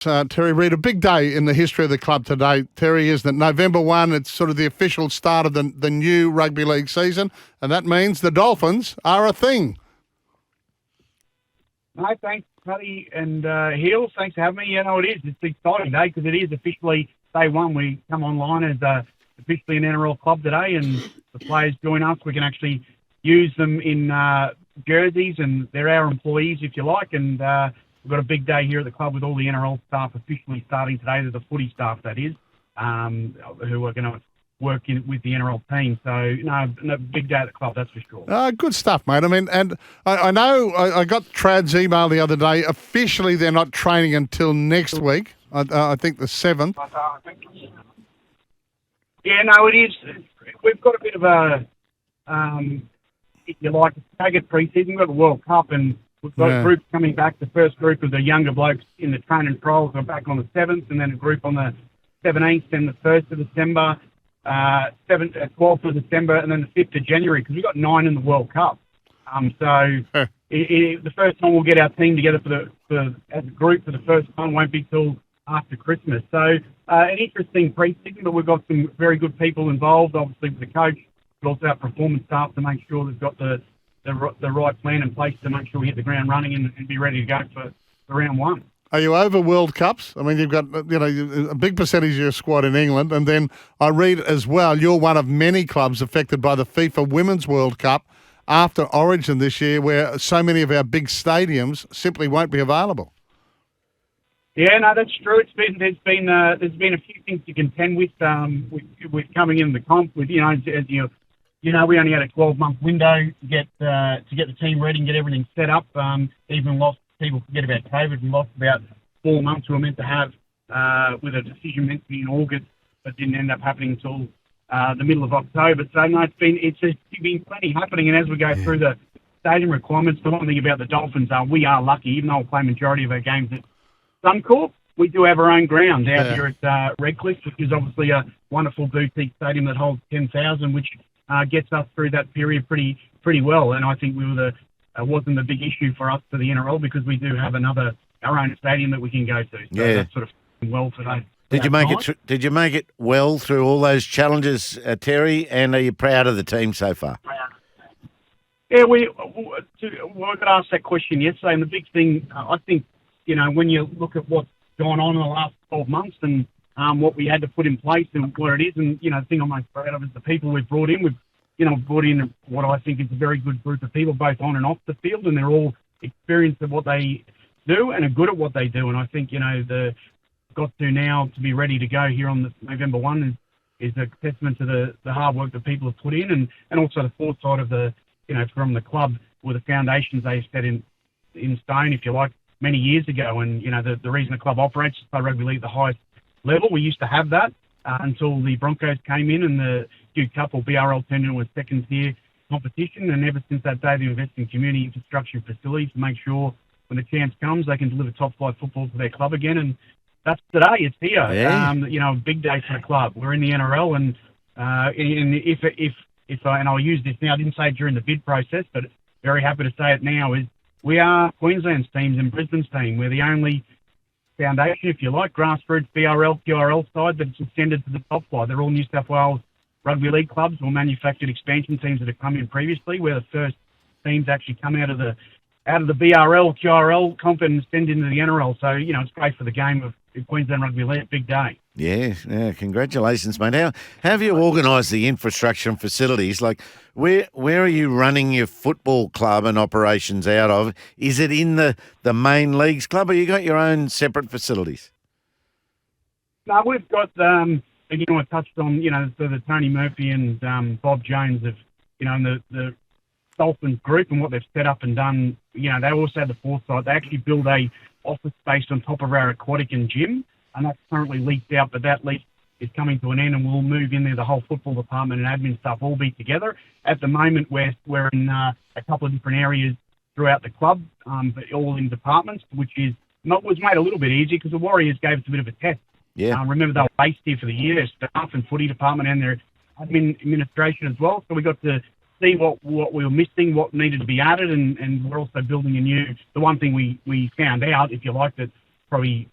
Terry Reader, big day in the history of the club today, Terry, isn't it? November 1, it's sort of the official start of the new rugby league season, and that means the Dolphins are a thing. No, thanks, Paddy and Heels. Thanks for having me. Yeah, no, it is. It's an exciting day because it is officially day one. We come online as officially an NRL club today, and the players join us. We can actually use them in jerseys, and they're our employees, if you like, and we've got a big day here at the club with all the NRL staff officially starting today. They're the footy staff, that is, who are going to work with the NRL team. So, no, big day at the club, that's for sure. Good stuff, mate. I mean, and I know I got Trad's email the other day. Officially, they're not training until next week. I think the 7th. Yeah, no, it is. We've got a bit of a, if you like, a staggered pre-season. We've got the World Cup, and we've got groups coming back. The first group of the younger blokes in the training trials are back on the 7th, and then a group on the 17th, then the 1st of December, 12th of December, and then the 5th of January, because we've got 9 in the World Cup. The first time we'll get our team together as a group for the first time won't be till after Christmas. So an interesting pre-season, but we've got some very good people involved, obviously with the coach, but also our performance staff to make sure they've got the right plan in place to make sure we hit the ground running and be ready to go for round one. Are you over World Cups? I mean, you've got a big percentage of your squad in England, and then I read as well you're one of many clubs affected by the FIFA Women's World Cup after Origin this year, where so many of our big stadiums simply won't be available. Yeah, no, that's true. There's been a few things to contend with coming in the comp. With we only had a 12-month window to get the team ready and get everything set up. Even lost. People forget about COVID. We lost about 4 months we were meant to have with a decision meant to be in August, but didn't end up happening until the middle of October. So no, it's been plenty happening. And as we go through the stadium requirements, the one thing about the Dolphins we are lucky, even though we play majority of our games at Suncorp, we do have our own ground out here at Redcliffe, which is obviously a wonderful boutique stadium that holds 10,000, which gets us through that period pretty well. And I think wasn't a big issue for us for the NRL because we do have our own stadium that we can go to. So that's sort of well for that. Did you make it well through all those challenges, Terry? And are you proud of the team so far? Yeah, we got asked that question yesterday, and the big thing I think when you look at what's gone on in the last 12 months and what we had to put in place and where it is, and the thing I'm most proud of is the people we've brought in. We've brought in what I think is a very good group of people, both on and off the field, and they're all experienced at what they do and are good at what they do. And I think, got to now to be ready to go here on November 1 is a testament to the hard work that people have put in and also the foresight of from the club with the foundations they set in stone, if you like, many years ago. And, the reason the club operates is by rugby league at the highest level. We used to have that until the Broncos came in and the Duke Cup or BRL turned into a second tier competition. And ever since that day, they invest in community infrastructure and facilities to make sure when the chance comes, they can deliver top flight football to their club again. And that's today. It's here. Yeah. A big day for the club. We're in the NRL, and and I'll use this now. I didn't say it during the bid process, but very happy to say it now. Is we are Queensland's teams and Brisbane's team. We're the only foundation, if you like, grassroots BRL, QRL side that's extended to the top flight. They're all New South Wales rugby league clubs or manufactured expansion teams that have come in previously. We're the first teams to actually come out of the BRL, QRL comp and extend into the NRL. So, it's great for the game of Queensland Rugby League. Big day. Yeah, congratulations, mate. How have you organised the infrastructure and facilities? Like, where are you running your football club and operations out of? Is it in the main leagues club, or you got your own separate facilities? No, we've got, I touched on, the Tony Murphy and Bob Jones of, and the Dolphins group and what they've set up and done. They also had the foresight. They actually build a office space on top of our aquatic and gym, and that's currently leased out, but that lease is coming to an end, and we'll move in there. The whole football department and admin stuff all be together. At the moment, we're in a couple of different areas throughout the club, but all in departments, which was made a little bit easier because the Warriors gave us a bit of a test. Yeah. Remember, they were based here for the year, staff and footy department and their administration as well. So we got to see what we were missing, what needed to be added, and we're also building the one thing we found out, if you like, that probably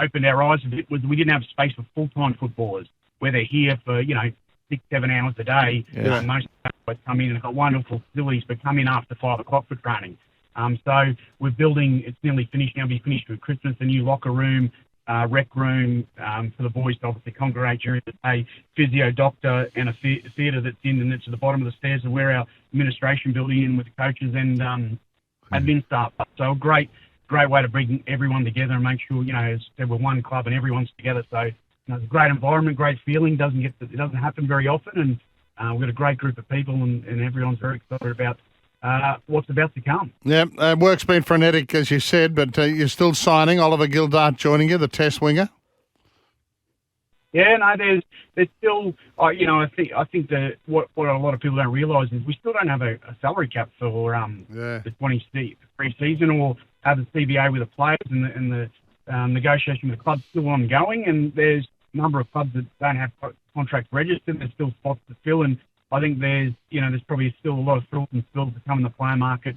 opened our eyes a bit was we didn't have space for full-time footballers, where they're here for, 6-7 hours a day. Yeah. Most guys come in and have got wonderful facilities, but come in after 5 o'clock for training. So we're building, it's nearly finished now, be finished with Christmas, a new locker room, rec room for the boys to obviously congregate during the day, physio doctor, and a theatre that's in, and it's at the bottom of the stairs, and where our administration building in with the coaches and admin staff. So a great way to bring everyone together and make sure, as I said, we're one club and everyone's together. So it's a great environment, great feeling. It doesn't happen very often, and we've got a great group of people, and everyone's very excited about what's about to come. Yeah, work's been frenetic, as you said, but you're still signing. Oliver Gildart joining you, the test winger. Yeah, no, there's still, I think that what a lot of people don't realise is we still don't have a salary cap for the 23 season, or have the CBA with the players, and the negotiation with the club's still ongoing, and there's a number of clubs that don't have contracts registered. There's still spots to fill, and I think there's probably still a lot of thrills and spills to come in the player market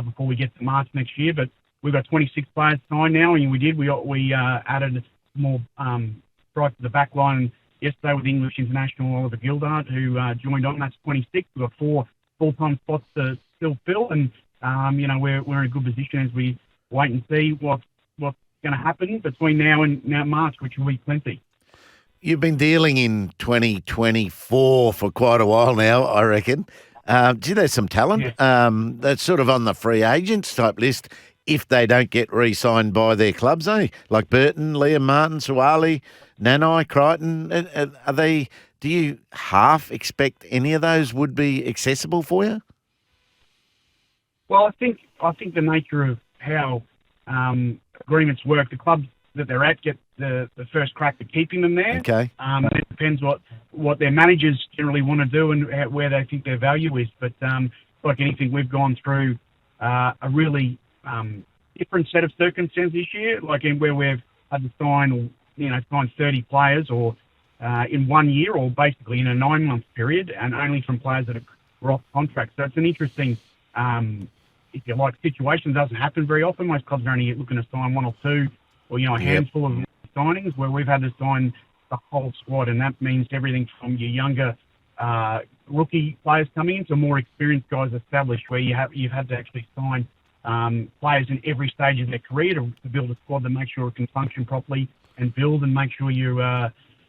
before we get to March next year. But we've got 26 players signed now, and we added more right to the back line yesterday with English international Oliver Gildart, who joined on. That's 26. We've got 4 full-time spots to still fill, and we're in a good position as we wait and see what's going to happen between now and March, which will be plenty. You've been dealing in 2024 for quite a while now, I reckon. There's some talent that's sort of on the free agents type list if they don't get re-signed by their clubs, like Burton, Liam Martin, Suwali, Nanai, Crichton. Do you half expect any of those would be accessible for you? Well, I think the nature of how agreements work, the clubs that they're at get the first crack at keeping them there. Okay. It depends what their managers generally want to do and where they think their value is. But like anything, we've gone through a really different set of circumstances this year, like where we've had to sign 30 players or in 1 year, or basically in a 9-month period, and only from players that are off contract. So it's an interesting, if you like, situation. It doesn't happen very often. Most clubs are only looking to sign 1 or 2, or a handful of signings, where we've had to sign the whole squad, and that means everything from your younger rookie players coming in to more experienced guys established, where you've had to actually sign players in every stage of their career to build a squad that makes sure it can function properly and build and make sure you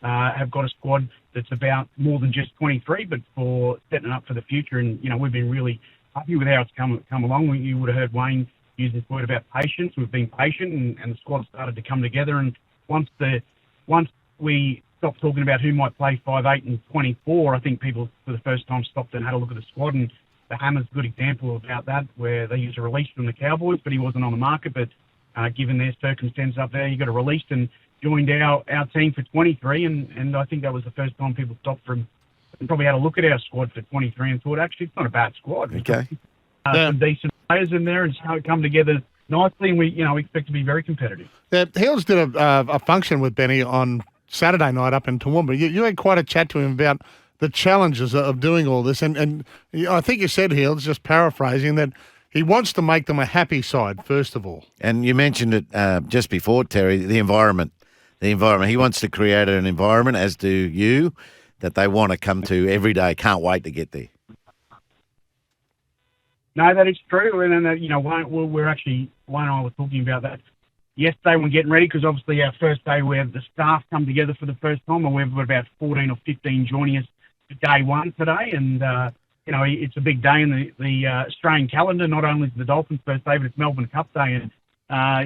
have got a squad that's about more than just 23, but for setting up for the future. And we've been really happy with how it's come along. You would have heard Wayne use this word about patience. We've been patient, and the squad started to come together. And once we stopped talking about who might play 5'8" and 24, I think people for the first time stopped and had a look at the squad. And the Hammer's a good example about that, where they used a release from the Cowboys, but he wasn't on the market. But given their circumstances up there, he got a release and joined our team for 23. And I think that was the first time people stopped and probably had a look at our squad for 23 and thought, actually, it's not a bad squad. Okay. Some decent players in there, and how it come together nicely, and we expect to be very competitive. Yeah, Hills did a function with Benny on Saturday night up in Toowoomba. You had quite a chat to him about the challenges of doing all this, and I think you said, Hills, just paraphrasing, that he wants to make them a happy side, first of all. And you mentioned it just before, Terry, the environment. He wants to create an environment, as do you, that they want to come to every day. Can't wait to get there. No, that is true. And then, we're actually, Wayne and I were talking about that yesterday when getting ready, because obviously our first day we have the staff come together for the first time, and we've got about 14 or 15 joining us for day one today. And, it's a big day in the Australian calendar. Not only is the Dolphins' first day, but it's Melbourne Cup Day. And,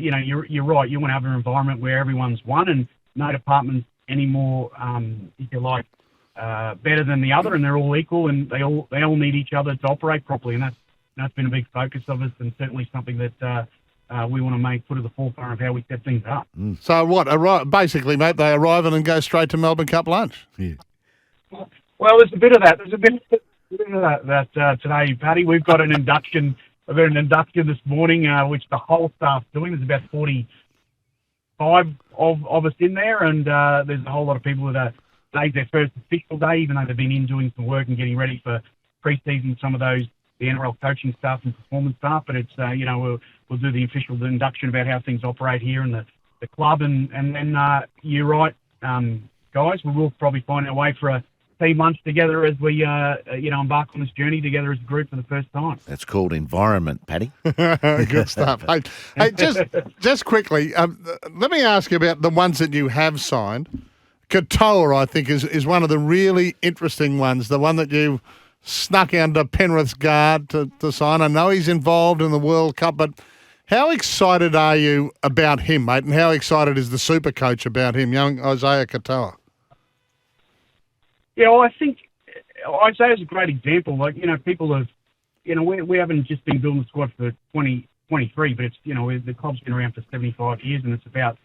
you're right. You want to have an environment where everyone's one and no department's any more, if you like, better than the other, and they're all equal, and they all need each other to operate properly. And that's been a big focus of us, and certainly something that we want to put at the forefront of how we set things up. So what? Basically, mate, they arrive and go straight to Melbourne Cup lunch. Yeah. Well, there's a bit of that. There's a bit of that today, Paddy. We've got an induction. I've got an induction this morning, which the whole staff's doing. There's about 45 of us in there, and there's a whole lot of people that today's their first official day, even though they've been in doing some work and getting ready for pre-season, some of those, the NRL coaching staff and performance staff. But it's, we'll do the official induction about how things operate here and the the club, and then you're right, guys. We will probably find our way for a team lunch together as we embark on this journey together as a group for the first time. That's called environment, Paddy. Good stuff. Hey, just quickly, let me ask you about the ones that you have signed. Katoa, I think, is one of the really interesting ones, the one that you snuck under Penrith's guard to sign. I know he's involved in the World Cup, but how excited are you about him, mate, and how excited is the super coach about him, young Isaiah Katoa? Yeah, well, I think Isaiah's a great example. Like, people have, we haven't just been building the squad for 2023, but it's, the club's been around for 75 years, and it's about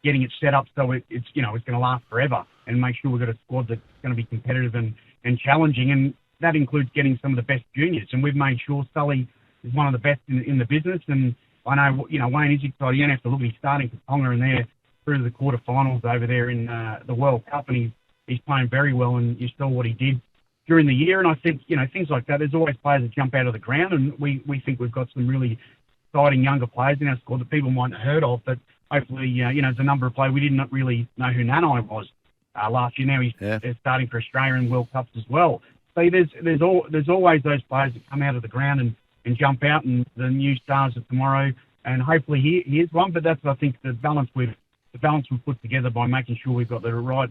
getting it set up so it's going to last forever, and make sure we've got a squad that's going to be competitive and challenging, and that includes getting some of the best juniors. And we've made sure Sully is one of the best in the business, and I know, Wayne is excited. You don't have to look, he's starting for Tonga, and they're through to the quarterfinals over there in the World Cup, and he's playing very well, and you saw what he did during the year. And I think, things like that, there's always players that jump out of the ground, and we think we've got some really exciting younger players in our squad that people might not have heard of, but hopefully, there's a number of players. We didn't really know who Nanai was last year. Now he's starting for Australia in World Cups as well. So there's always those players that come out of the ground and jump out, and the new stars of tomorrow. And hopefully he is one. But that's, I think, the balance we've put together by making sure we've got the right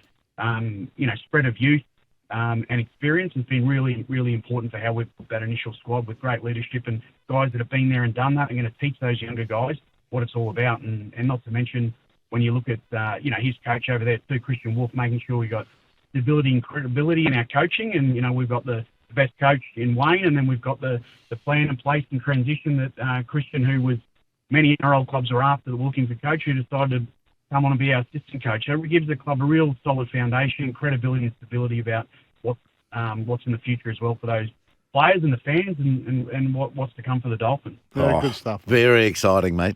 spread of youth and experience has been really, really important for how we've put that initial squad with great leadership and guys that have been there and done that. Are going to teach those younger guys what it's all about, and not to mention when you look at his coach over there too, Christian Wolf, making sure we got stability and credibility in our coaching, and we've got the best coach in Wayne, and then we've got the plan in place and transition that Christian, who was many NRL clubs were after looking for coach, who decided to come on and be our assistant coach. So it gives the club a real solid foundation, credibility and stability about what's in the future as well for those players and the fans, and what's to come for the Dolphins. Very good stuff. Very exciting, mate.